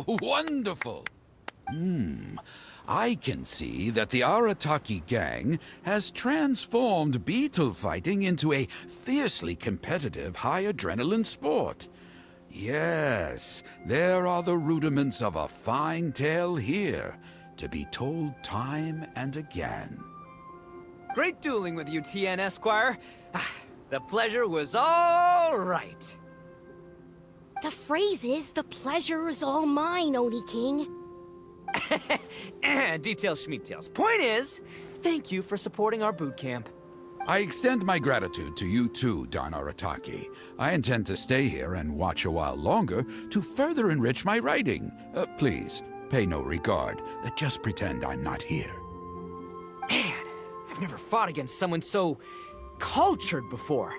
Wonderful. I can see that the Arataki gang has transformed beetle fighting into a fiercely competitive high-adrenaline sport. Yes, there are the rudiments of a fine tale here, to be told time and again. Great dueling with you, TN Esquire. The pleasure was all right. The phrase is, the pleasure is all mine, Oni King. Details schmeetails. Point is, thank you for supporting our boot camp. I extend my gratitude to you too, Don Arataki. I intend to stay here and watch a while longer to further enrich my writing. Please, pay no regard. Just pretend I'm not here. Man, I've never fought against someone so cultured before.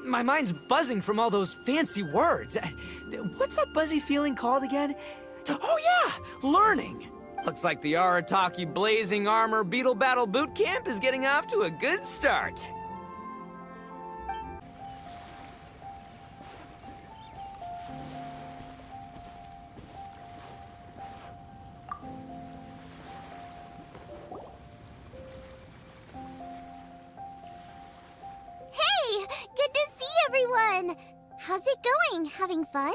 My mind's buzzing from all those fancy words. What's that buzzy feeling called again? Oh yeah, learning. Looks like the Arataki Blazing Armor Beetle Battle Boot Camp is getting off to a good start. Hey, good to see everyone. How's it going? Having fun?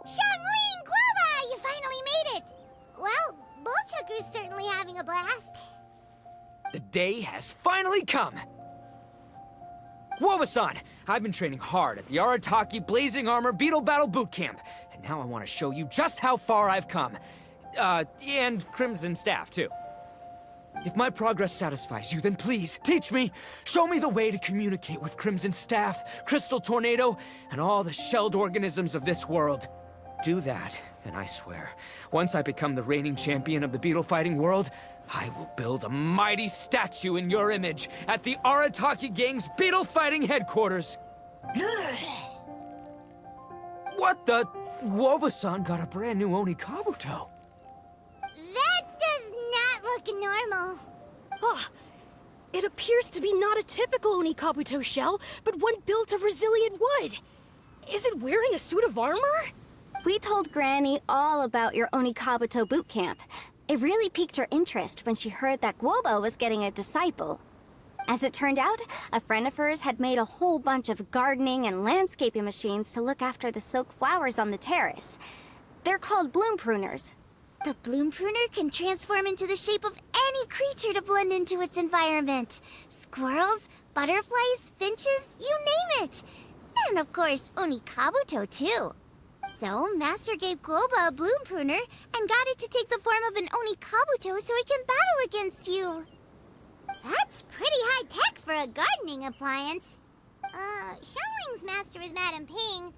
Xiangling Guava, you finally made it. Well, Bullchucker's certainly having a blast. The day has finally come! Guoba-san, I've been training hard at the Arataki Blazing Armor Beetle Battle Boot Camp, and now I want to show you just how far I've come. And Crimson Staff, too. If my progress satisfies you, then please, teach me, show me the way to communicate with Crimson Staff, Crystal Tornado, and all the shelled organisms of this world. Do that, and I swear, once I become the reigning champion of the beetle fighting world, I will build a mighty statue in your image at the Arataki Gang's beetle fighting headquarters. What the? Guoba-san got a brand new Oni Kabuto. That does not look normal. Oh, it appears to be not a typical Oni Kabuto shell, but one built of resilient wood. Is it wearing a suit of armor? We told Granny all about your Onikabuto boot camp. It really piqued her interest when she heard that Guoba was getting a disciple. As it turned out, a friend of hers had made a whole bunch of gardening and landscaping machines to look after the silk flowers on the terrace. They're called bloom pruners. The bloom pruner can transform into the shape of any creature to blend into its environment. Squirrels, butterflies, finches, you name it. And of course, Onikabuto too. So, Master gave Guoba a bloom pruner and got it to take the form of an Onikabuto so it can battle against you. That's pretty high-tech for a gardening appliance. Xiangling's master is Madame Ping,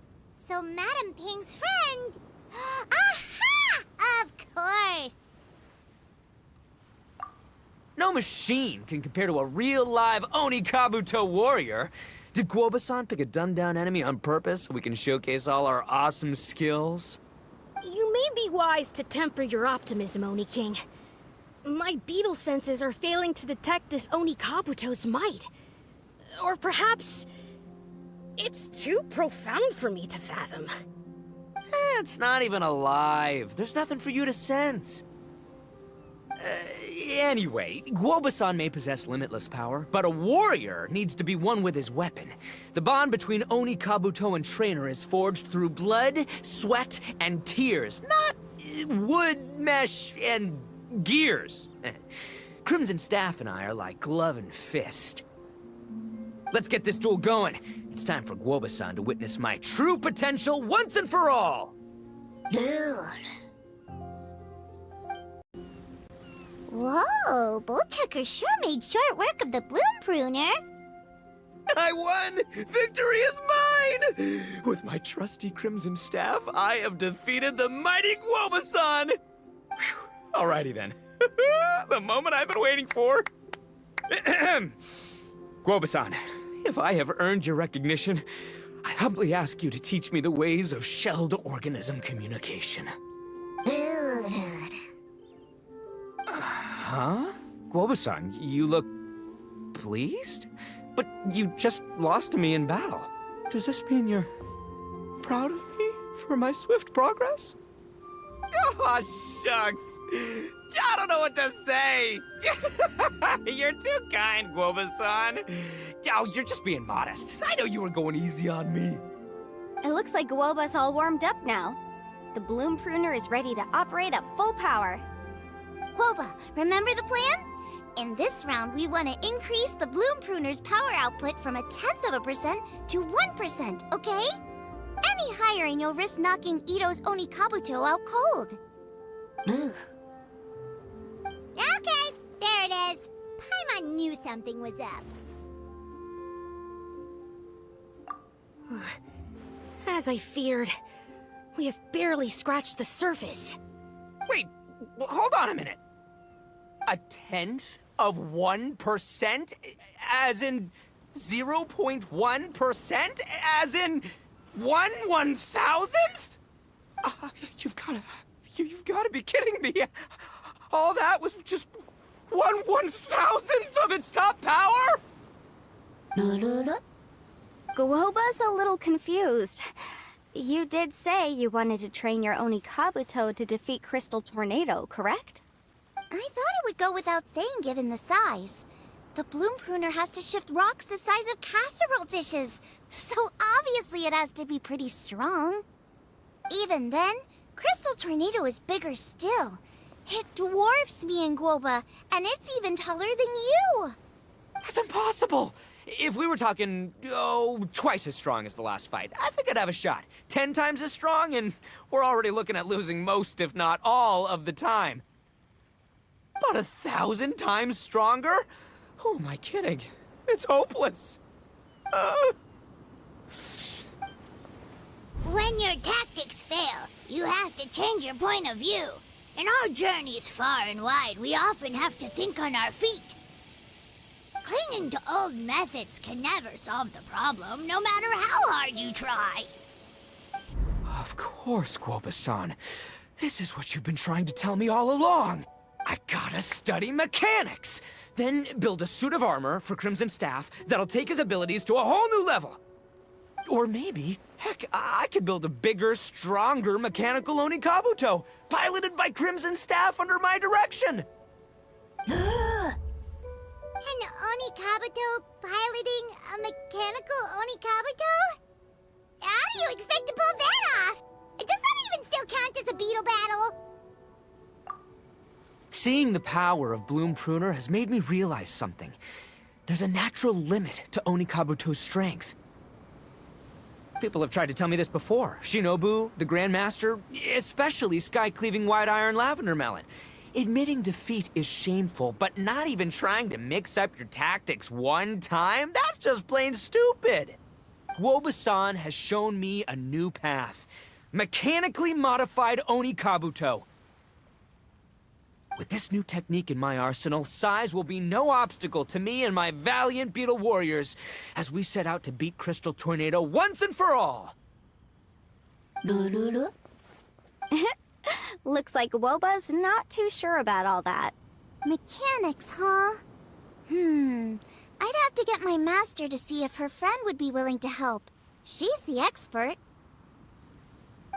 so Madame Ping's friend... Aha! Of course! No machine can compare to a real live Oni Kabuto warrior. Did Guoba-san pick a dumbed-down enemy on purpose so we can showcase all our awesome skills? You may be wise to temper your optimism, Oni King. My beetle senses are failing to detect this Oni Kabuto's might. Or perhaps... it's too profound for me to fathom. It's not even alive. There's nothing for you to sense. Anyway, Guoba-san may possess limitless power, but a warrior needs to be one with his weapon. The bond between Oni Kabuto and trainer is forged through blood, sweat, and tears, not wood, mesh, and gears. Crimson Staff and I are like glove and fist. Let's get this duel going. It's time for Guoba-san to witness my true potential once and for all. Whoa, Bullchucker sure made short work of the bloom pruner. I won! Victory is mine! With my trusty Crimson Staff, I have defeated the mighty Guoba-san! Alrighty then. The moment I've been waiting for. Guoba-san, if I have earned your recognition, I humbly ask you to teach me the ways of shelled organism communication. Huh? Guoba-san, you look... pleased? But you just lost to me in battle. Does this mean you're proud of me for my swift progress? Aw, shucks. I don't know what to say. You're too kind, Guoba-san. Oh, you're just being modest. I know you were going easy on me. It looks like Guoba's all warmed up now. The bloom pruner is ready to operate at full power. Quoba, remember the plan? In this round, we want to increase the bloom pruner's power output from 0.1% to 1%, okay? Any higher and you'll risk knocking Ito's Onikabuto out cold. Okay, there it is. Paimon knew something was up. As I feared, we have barely scratched the surface. Wait, hold on a minute. 0.1%? As in 0.1%? As in 1/1000th? You've gotta be kidding me. All that was just 1/1000th of its top power? Guoba's a little confused. You did say you wanted to train your Onikabuto to defeat Crystal Tornado, correct? I thought it would go without saying given the size. The bloom pruner has to shift rocks the size of casserole dishes, so obviously it has to be pretty strong. Even then, Crystal Tornado is bigger still. It dwarfs me and Guoba, and it's even taller than you. That's impossible! If we were talking, twice as strong as the last fight, I think I'd have a shot. 10 times as strong, and we're already looking at losing most, if not all, of the time. About 1,000 times stronger? Who am I kidding? It's hopeless. When your tactics fail, you have to change your point of view. In our journeys far and wide, we often have to think on our feet. Clinging to old methods can never solve the problem, no matter how hard you try. Of course, Guoba-san. This is what you've been trying to tell me all along. I gotta study mechanics. Then build a suit of armor for Crimson Staff that'll take his abilities to a whole new level. Or maybe, heck, I could build a bigger, stronger mechanical Onikabuto, piloted by Crimson Staff under my direction. An Onikabuto piloting a mechanical Onikabuto? How do you expect to pull that off? Does that even still count as a beetle battle? Seeing the power of Bloom Pruner has made me realize something. There's a natural limit to Onikabuto's strength. People have tried to tell me this before. Shinobu, the Grandmaster, especially Sky-Cleaving White Iron Lavender Melon. Admitting defeat is shameful, but not even trying to mix up your tactics one time? That's just plain stupid! Guoba-san has shown me a new path. Mechanically modified Onikabuto. With this new technique in my arsenal, size will be no obstacle to me and my valiant beetle warriors as we set out to beat Crystal Tornado once and for all! Looks like Guoba's not too sure about all that. Mechanics, huh? I'd have to get my master to see if her friend would be willing to help. She's the expert.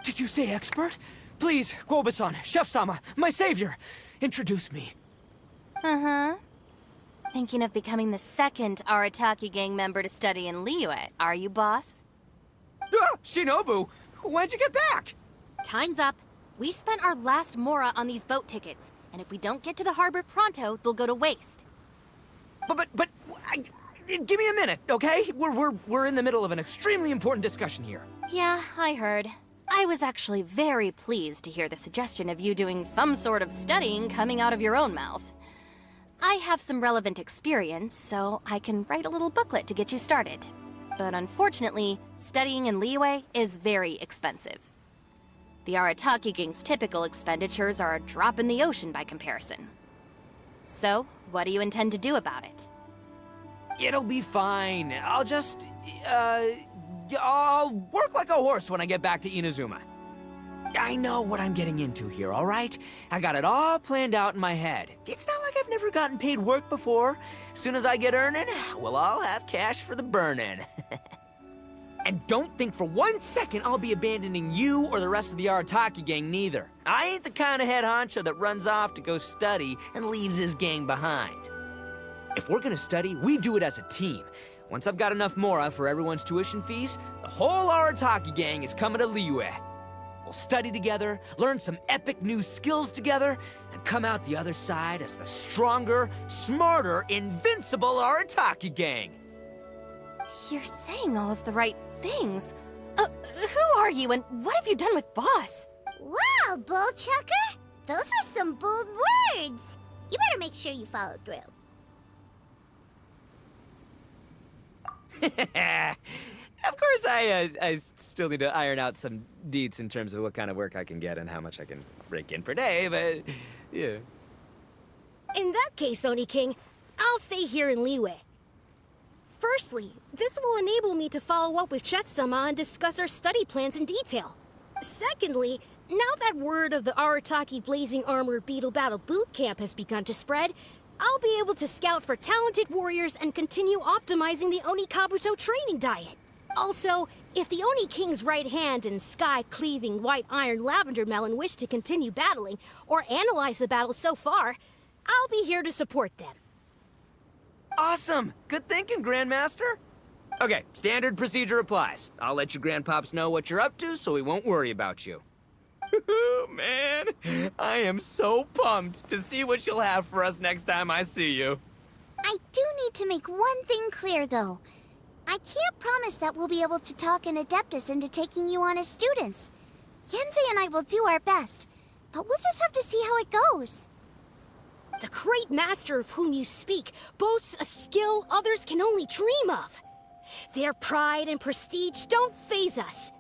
Did you say expert? Please, Guoba-san, Chef-sama, my savior, introduce me. Thinking of becoming the second Arataki gang member to study in Liyue, are you, boss? Shinobu, when'd you get back? Time's up. We spent our last mora on these boat tickets, and if we don't get to the harbor pronto, they'll go to waste. Give me a minute, okay? We're in the middle of an extremely important discussion here. Yeah, I heard. I was actually very pleased to hear the suggestion of you doing some sort of studying coming out of your own mouth. I have some relevant experience, so I can write a little booklet to get you started. But unfortunately, studying in Liyue is very expensive. The Arataki gang's typical expenditures are a drop in the ocean by comparison. So, what do you intend to do about it? It'll be fine. I'll work like a horse when I get back to Inazuma. I know what I'm getting into here, all right? I got it all planned out in my head. It's not like I've never gotten paid work before. Soon as I get earning, we'll all have cash for the burning. And don't think for 1 second I'll be abandoning you or the rest of the Arataki gang neither. I ain't the kind of head honcho that runs off to go study and leaves his gang behind. If we're gonna study, we do it as a team. Once I've got enough mora for everyone's tuition fees, the whole Arataki gang is coming to Liyue. We'll study together, learn some epic new skills together, and come out the other side as the stronger, smarter, invincible Arataki gang. You're saying all of the right things. Who are you and what have you done with Boss? Wow, Bullchucker! Those were some bold words! You better make sure you follow through. Of course, I still need to iron out some deets in terms of what kind of work I can get and how much I can rake in per day, but yeah. In that case, Oni King, I'll stay here in Liyue. Firstly, this will enable me to follow up with Chef-sama and discuss our study plans in detail. Secondly, now that word of the Arataki Blazing Armor Beetle Battle Boot Camp has begun to spread, I'll be able to scout for talented warriors and continue optimizing the Oni Kabuto training diet. Also, if the Oni King's right hand and sky-cleaving white iron lavender melon wish to continue battling or analyze the battle so far, I'll be here to support them. Awesome! Good thinking, Grandmaster! Okay, standard procedure applies. I'll let your grandpops know what you're up to so we won't worry about you. Man, I am so pumped to see what you'll have for us next time I see you. I do need to make one thing clear, though. I can't promise that we'll be able to talk an Adeptus into taking you on as students. Yanfei and I will do our best, but we'll just have to see how it goes. The great master of whom you speak boasts a skill others can only dream of. Their pride and prestige don't faze us.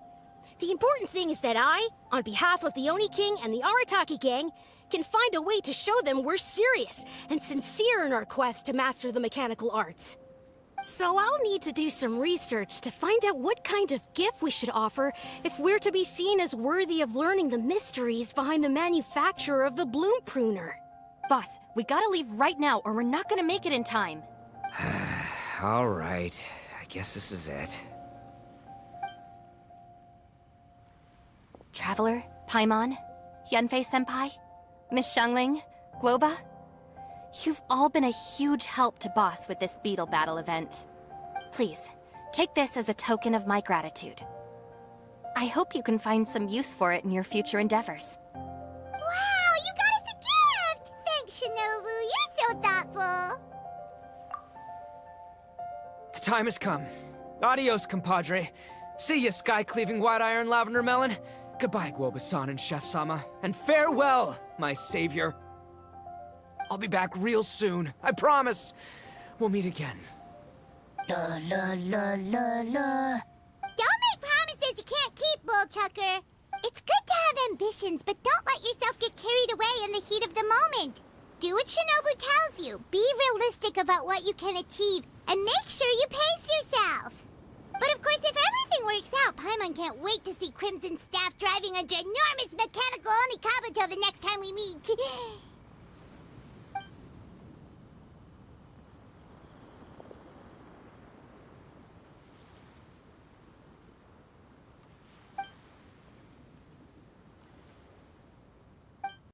The important thing is that I, on behalf of the Oni King and the Arataki gang, can find a way to show them we're serious and sincere in our quest to master the mechanical arts. So I'll need to do some research to find out what kind of gift we should offer if we're to be seen as worthy of learning the mysteries behind the manufacture of the bloom pruner. Boss, we gotta leave right now or we're not gonna make it in time. All right, I guess this is it. Traveler, Paimon, Yanfei-senpai, Miss Xiangling, Guoba. You've all been a huge help to Boss with this beetle battle event. Please, take this as a token of my gratitude. I hope you can find some use for it in your future endeavors. Wow, you got us a gift! Thanks, Shinobu. You're so thoughtful. The time has come. Adios, compadre. See ya, sky-cleaving white iron lavender melon. Goodbye, Guoba-san and Chef-sama. And farewell, my savior. I'll be back real soon. I promise. We'll meet again. La la la la la. Don't make promises you can't keep, Bullchucker. It's good to have ambitions, but don't let yourself get carried away in the heat of the moment. Do what Shinobu tells you. Be realistic about what you can achieve, and make sure you pace yourself. But of course, if everything works out, Paimon can't wait to see Crimson Staff driving a ginormous mechanical Oni Kabuto the next time we meet.